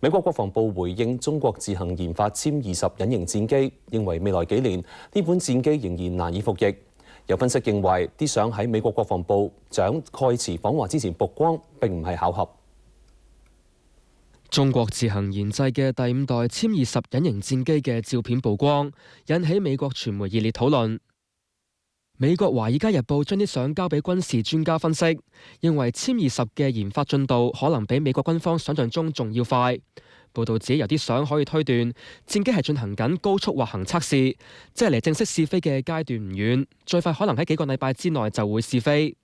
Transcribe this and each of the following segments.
美國國防部回應中國自行研發殲20隱形戰機，認為未來幾年呢款戰機仍然難以服役。有分析認為，啲相喺美國國防部長蓋茨訪華之前曝光，並唔係巧合。中國自行研製嘅第5代殲20隱形戰機嘅照片曝光，引起美國傳媒熱烈討論。美國《華爾街日報》將啲相交俾軍事專家分析，認為殲20嘅研發進度可能比美國軍方想象中仲要快。報導指由啲相可以推斷，戰機係進行緊高速滑行測試，即係離正式試飛嘅階段唔遠，最快可能喺幾個禮拜之內就會試飛。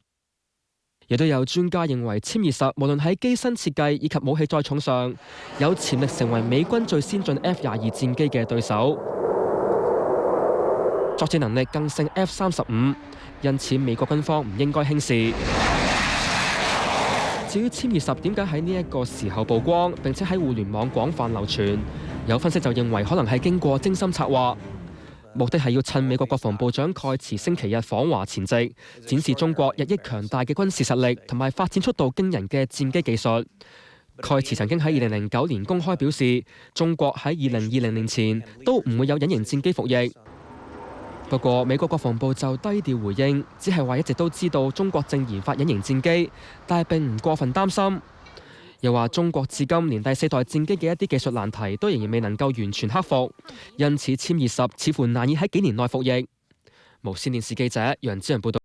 亦都有專家認為，殲20無論喺機身設計以及武器載重上，有潛力成為美軍最先進 F-22戰機嘅對手。作戰能力更勝 F-35，因此美國軍方唔應該輕視。至於殲20點解喺呢一個時候曝光，並且喺互聯網廣泛流傳，有分析就認為可能係經過精心策劃，目的係要趁美國國防部長蓋茨星期日訪華前夕，展示中國日益強大嘅軍事實力同埋發展速度驚人嘅戰機技術。蓋茨曾經喺2009年公開表示，中國喺2020年前都唔會有隱形戰機服役。不過，美國國防部就低調回應，只係話一直都知道中國正研發隱形戰機，但係並唔過分擔心。又話中國至今連第4代戰機嘅一啲技術難題都仍然未能夠完全克服，因此殲20似乎難以喺幾年內服役。無線電視記者楊子陽報道。